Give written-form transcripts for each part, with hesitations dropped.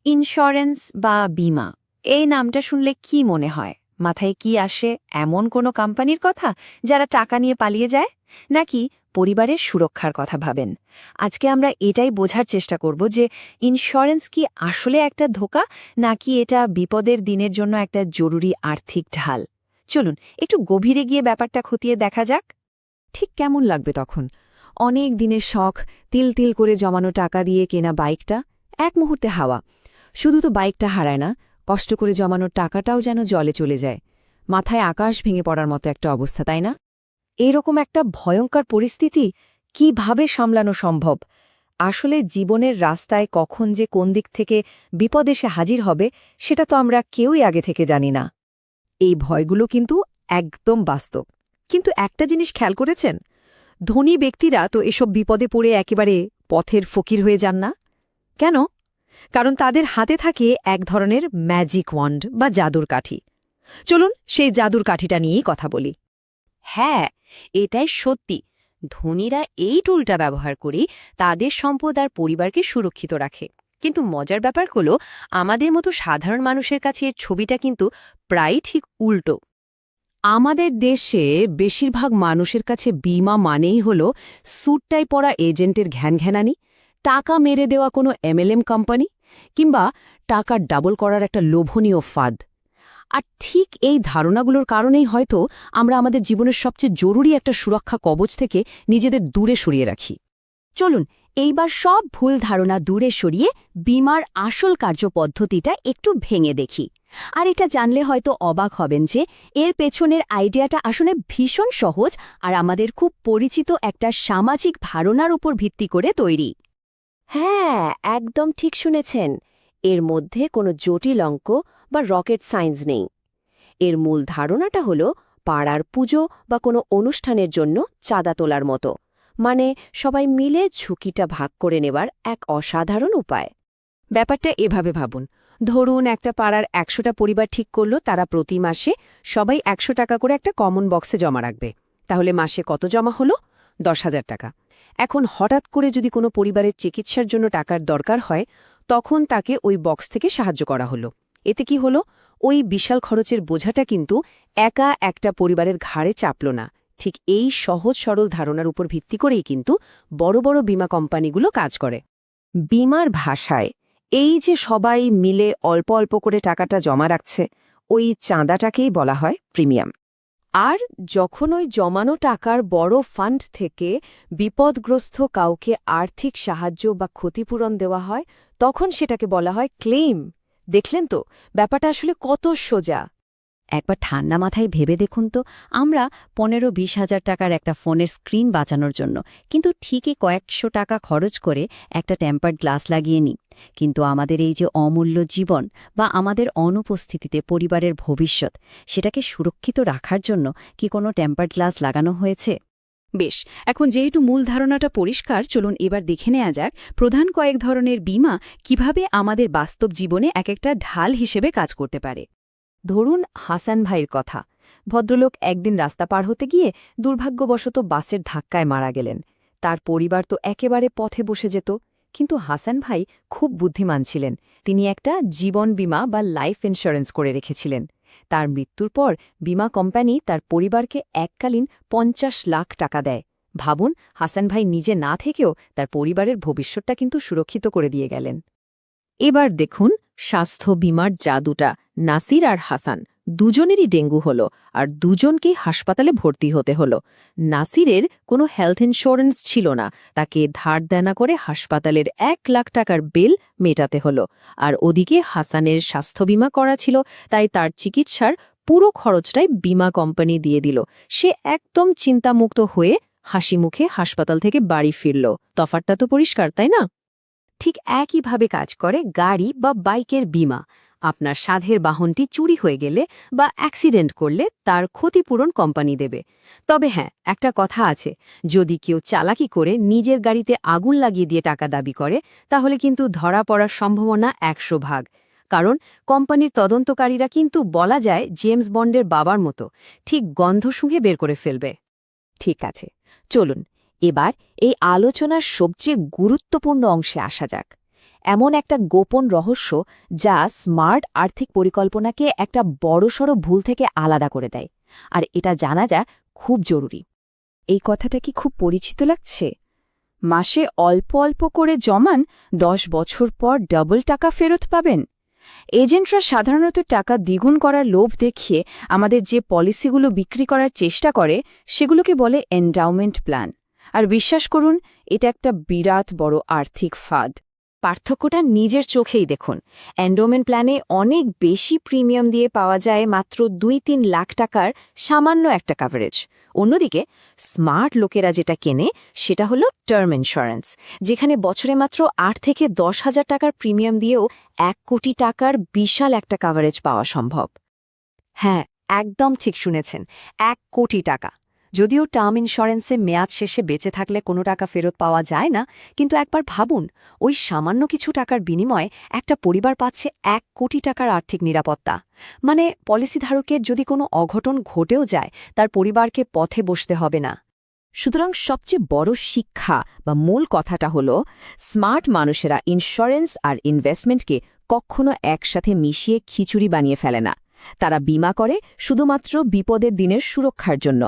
Insurance বা বীমা এই নামটা শুনলে কি মনে হয়? মাথায় কি আসে? এমন কোনো কোম্পানির কথা যারা টাকা নিয়ে পালিয়ে যায়, নাকি পরিবারের সুরক্ষার কথা ভাবেন? আজকে আমরা এটাই বোঝার চেষ্টা করব যে ইন্স্যুরেন্স কি আসলে একটা ধোঁকা, নাকি এটা বিপদের দিনের জন্য একটা জরুরি আর্থিক ঢাল। চলুন একটু গভীরে গিয়ে ব্যাপারটা খতিয়ে দেখা যাক। ঠিক কেমন লাগবে তখন? অনেক দিনের শখ, তিল তিল করে জমানো টাকা দিয়ে কেনা বাইকটা এক মুহূর্তে হাওয়া। শুধু তো বাইকটা হারায় না, কষ্ট করে জমানোর টাকাটাও যেন জলে চলে যায়। মাথায় আকাশ ভেঙে পড়ার মতো একটা অবস্থা, তাই না? এরকম একটা ভয়ঙ্কর পরিস্থিতি কিভাবে সামলানো সম্ভব? আসলে জীবনের রাস্তায় কখন যে কোন দিক থেকে বিপদ এসে হাজির হবে সেটা তো আমরা কেউই আগে থেকে জানি না। এই ভয়গুলো কিন্তু একদম বাস্তব। কিন্তু একটা জিনিস খেয়াল করেছেন? ধনী ব্যক্তিরা তো এসব বিপদে পড়ে একেবারে পথের ফকির হয়ে যান না। কেন? কারণ তাদের হাতে থাকে এক ধরনের ম্যাজিক ওয়ান্ড বা জাদুর কাঠি। চলুন সেই জাদুর কাঠিটা নিয়েই কথা বলি। হ্যাঁ, এটাই সত্যি। ধনীরা এই টুলটা ব্যবহার করে তাদের সম্পদ আর পরিবারকে সুরক্ষিত রাখে। কিন্তু মজার ব্যাপার হলো, আমাদের মতো সাধারণ মানুষের কাছে এর ছবিটা কিন্তু প্রায় ঠিক উল্টো। আমাদের দেশে বেশিরভাগ মানুষের কাছে বীমা মানেই হল স্যুটটাই পরা এজেন্টের ঘ্যানঘ্যানানি, টাকা মেরে দেওয়া কোনো এমএলএম কোম্পানি, কিংবা টাকা ডাবল করার একটা লোভনীয় ফাঁদ। আর ঠিক এই ধারণাগুলোর কারণেই হয়তো আমরা আমাদের জীবনের সবচেয়ে জরুরি একটা সুরক্ষা কবচ থেকে নিজেদের দূরে সরিয়ে রাখি। চলুন এইবার সব ভুল ধারণা দূরে সরিয়ে বীমার আসল কার্যপদ্ধতিটা একটু ভেঙে দেখি। আর এটা জানলে হয়তো অবাক হবেন যে এর পেছনের আইডিয়াটা আসলে ভীষণ সহজ আর আমাদের খুব পরিচিত একটা সামাজিক ধারণার উপর ভিত্তি করে তৈরি। হ্যাঁ, একদম ঠিক শুনেছেন। এর মধ্যে কোনো জটিল অঙ্ক বা রকেট সায়েন্স নেই। এর মূল ধারণাটা হলো পাড়ার পুজো বা কোনো অনুষ্ঠানের জন্য চাঁদা তোলার মতো। মানে সবাই মিলে ঝুঁকিটা ভাগ করে নেবার এক অসাধারণ উপায়। ব্যাপারটা এভাবে ভাবুন। ধরুন একটা পাড়ার ১০০টা পরিবার ঠিক করল তারা প্রতি মাসে সবাই ১০০ টাকা করে একটা কমন বক্সে জমা রাখবে। তাহলে মাসে কত জমা হলো? ১০,০০০ টাকা। এখন হঠাৎ করে যদি কোনো পরিবারের চিকিৎসার জন্য টাকার দরকার হয়, তখন তাকে ওই বক্স থেকে সাহায্য করা হলো। এতে কি হলো? ওই বিশাল খরচের বোঝাটা কিন্তু একা একটা পরিবারের ঘাড়ে চাপল না। ঠিক এই সহজ সরল ধারণার উপর ভিত্তি করেই কিন্তু বড় বড় বীমা কোম্পানিগুলো কাজ করে। বীমার ভাষায় এই যে সবাই মিলে অল্প অল্প করে টাকাটা জমা রাখছে, ওই চাঁদাটাকেই বলা হয় প্রিমিয়াম। আর যখন ওই জমানো টাকার বড় ফান্ড থেকে বিপদগ্রস্ত কাউকে আর্থিক সাহায্য বা ক্ষতিপূরণ দেওয়া হয়, তখন সেটাকে বলা হয় ক্লেইম। দেখলেন তো, ব্যাপারটা আসলে কত সোজা। একবার ঠান্ডা মাথায় ভেবে দেখুন তো, আমরা ১৫-২০ হাজার টাকার একটা ফোনের স্ক্রিন বাঁচানোর জন্য কিন্তু ঠিকই কয়েকশো টাকা খরচ করে একটা টেম্পার্ড গ্লাস লাগিয়ে নিই। কিন্তু আমাদের এই যে অমূল্য জীবন বা আমাদের অনুপস্থিতিতে পরিবারের ভবিষ্যৎ, সেটাকে সুরক্ষিত রাখার জন্য কি কোনো টেম্পার্ড গ্লাস লাগানো হয়েছে? বেশ, এখন যেহেতু মূল ধারণাটা পরিষ্কার, চলুন এবার দেখে নেওয়া যাক প্রধান কয়েক ধরনের বীমা কিভাবে আমাদের বাস্তব জীবনে এক একটা ঢাল হিসেবে কাজ করতে পারে। ধরুন হাসান ভাইয়ের কথা। ভদ্রলোক একদিন রাস্তা পার হতে গিয়ে দুর্ভাগ্যবশত বাসের ধাক্কায় মারা গেলেন। তার পরিবার তো একেবারে পথে বসে যেত। কিন্তু হাসান ভাই খুব বুদ্ধিমান ছিলেন। তিনি একটা জীবন বীমা বা লাইফ ইন্স্যুরেন্স করে রেখেছিলেন। তার মৃত্যুর পর বীমা কোম্পানি তার পরিবারকে এককালীন ৫০ লাখ টাকা দেয়। ভাবুন, হাসান ভাই নিজে না থেকেও তার পরিবারের ভবিষ্যৎটা কিন্তু সুরক্ষিত করে দিয়ে গেলেন। এবার দেখুন স্বাস্থ্য বীমার জাদুটা। নাসির আর হাসান দুজনেরই ডেঙ্গু হলো, আর দুজনকেই হাসপাতালে ভর্তি হতে হলো। নাসিরের কোনো হেলথ ইন্স্যুরেন্স ছিল না, তাকে ধার দেনা করে হাসপাতালের ১ লাখ টাকার বিল মেটাতে হলো। আর ওদিকে হাসানের স্বাস্থ্য বীমা করা ছিল, তাই তার চিকিৎসার পুরো খরচটাই বীমা কোম্পানি দিয়ে দিল। সে একদম চিন্তামুক্ত হয়ে হাসি মুখে হাসপাতাল থেকে বাড়ি ফিরল। তফাৎটা তো পরিষ্কার, তাই না? ঠিক একইভাবে কাজ করে গাড়ি বা বাইকের বীমা। আপনার সাধের বাহনটি চুরি হয়ে গেলে বা অ্যাক্সিডেন্ট করলে তার ক্ষতিপূরণ কোম্পানি দেবে। তবে হ্যাঁ, একটা কথা আছে, যদি কেউ চালাকি করে নিজের গাড়িতে আগুন লাগিয়ে দিয়ে টাকা দাবি করে, তাহলে কিন্তু ধরা পড়ার সম্ভাবনা ১০০ ভাগ। কারণ কোম্পানির তদন্তকারীরা কিন্তু বলা যায় জেমস বন্ডের বাবার মতো, ঠিক গন্ধ শুঁকে বের করে ফেলবে। ঠিক আছে, চলুন এবার এই আলোচনার সবচেয়ে গুরুত্বপূর্ণ অংশে আসা যাক। এমন একটা গোপন রহস্য যা স্মার্ট আর্থিক পরিকল্পনাকে একটা বড়সড় ভুল থেকে আলাদা করে দেয়, আর এটা জানা যা খুব জরুরি। এই কথাটা কি খুব পরিচিত লাগছে? মাসে অল্প অল্প করে জমান, 10 বছর পর ডাবল টাকা ফেরত পাবেন। এজেন্টরা সাধারণত টাকা দ্বিগুণ করার লোভ দেখিয়ে আমাদের যে পলিসিগুলো বিক্রি করার চেষ্টা করে সেগুলোকে বলে এন্ডাউমেন্ট প্ল্যান। আর বিশ্বাস করুন, এটা একটা বিরাট বড় আর্থিক ফাঁদ। পার্থক্যটা নিজের চোখেই দেখুন। এন্ডোমেন্ট প্ল্যানে অনেক বেশি প্রিমিয়াম দিয়ে পাওয়া যায় মাত্র 2-3 লাখ টাকার সামান্য একটা কাভারেজ। অন্যদিকে স্মার্ট লোকেরা যেটা কেনে সেটা হলো টার্ম ইন্স্যুরেন্স, যেখানে বছরে মাত্র 8 থেকে 10 হাজার টাকার প্রিমিয়াম দিয়েও 1 কোটি টাকার বিশাল একটা কাভারেজ পাওয়া সম্ভব। হ্যাঁ, একদম ঠিক শুনেছেন, 1 কোটি টাকা। যদিও টার্ম ইন্স্যুরেন্সে মেয়াদ শেষে বেঁচে থাকলে কোনো টাকা ফেরত পাওয়া যায় না, কিন্তু একবার ভাবুন, ওই সামান্য কিছু টাকার বিনিময়ে একটা পরিবার পাচ্ছে 1 কোটি টাকার আর্থিক নিরাপত্তা। মানে পলিসিধারকের যদি কোনো অঘটন ঘটেও যায়, তার পরিবারকে পথে বসতে হবে না। সুতরাং সবচেয়ে বড় শিক্ষা বা মূল কথাটা হল, স্মার্ট মানুষেরা ইন্স্যুরেন্স আর ইনভেস্টমেন্টকে কখনো একসাথে মিশিয়ে খিচুড়ি বানিয়ে ফেলে না। তারা বীমা করে শুধুমাত্র বিপদের দিনের সুরক্ষার জন্য,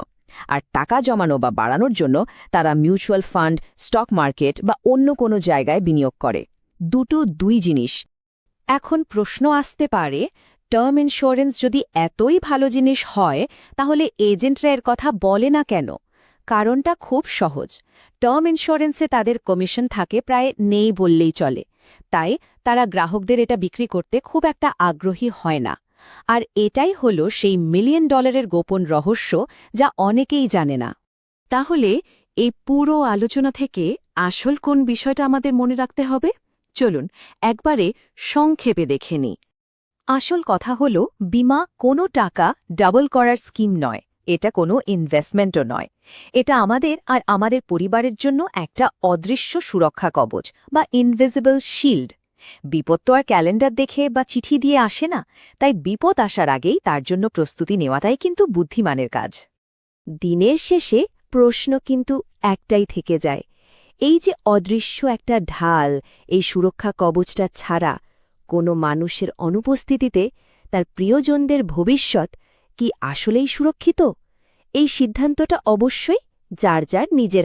আর টাকা জমানো বা বাড়ানোর জন্য তারা মিউচুয়াল ফান্ড, স্টক মার্কেট বা অন্য কোনো জায়গায় বিনিয়োগ করে। দুই জিনিস। এখন প্রশ্ন আসতে পারে, টার্ম ইন্স্যুরেন্স যদি এতই ভালো জিনিস হয়, তাহলে এজেন্টরা এর কথা বলে না কেন? কারণটা খুব সহজ। টার্ম ইন্স্যুরেন্সে তাদের কমিশন থাকে প্রায় নেই বললেই চলে, তাই তারা গ্রাহকদের এটা বিক্রি করতে খুব একটা আগ্রহী হয় না। আর এটাই হলো সেই $1 মিলিয়ন গোপন রহস্য যা অনেকেই জানে না। তাহলে এই পুরো আলোচনা থেকে আসল কোন বিষয়টা আমাদের মনে রাখতে হবে? চলুন একবারে সংক্ষেপে দেখে নিই। আসল কথা হল, বীমা কোনো টাকা ডাবল করার স্কিম নয়, এটা কোনো ইনভেস্টমেন্টও নয়। এটা আমাদের আর আমাদের পরিবারের জন্য একটা অদৃশ্য সুরক্ষা কবচ বা ইনভিজিবল শিল্ড। বিপদ তো আর ক্যালেন্ডার দেখে বা চিঠি দিয়ে আসে না, তাই বিপদ আসার আগেই তার জন্য প্রস্তুতি নেওয়াটাই কিন্তু বুদ্ধিমানের কাজ। দিনের শেষে প্রশ্ন কিন্তু একটাই থেকে যায়, এই যে অদৃশ্য একটা ঢাল, এই সুরক্ষা কবচটা ছাড়া কোনো মানুষের অনুপস্থিতিতে তার প্রিয়জনদের ভবিষ্যৎ কি আসলেই সুরক্ষিত? এই সিদ্ধান্তটা অবশ্যই যার যার নিজের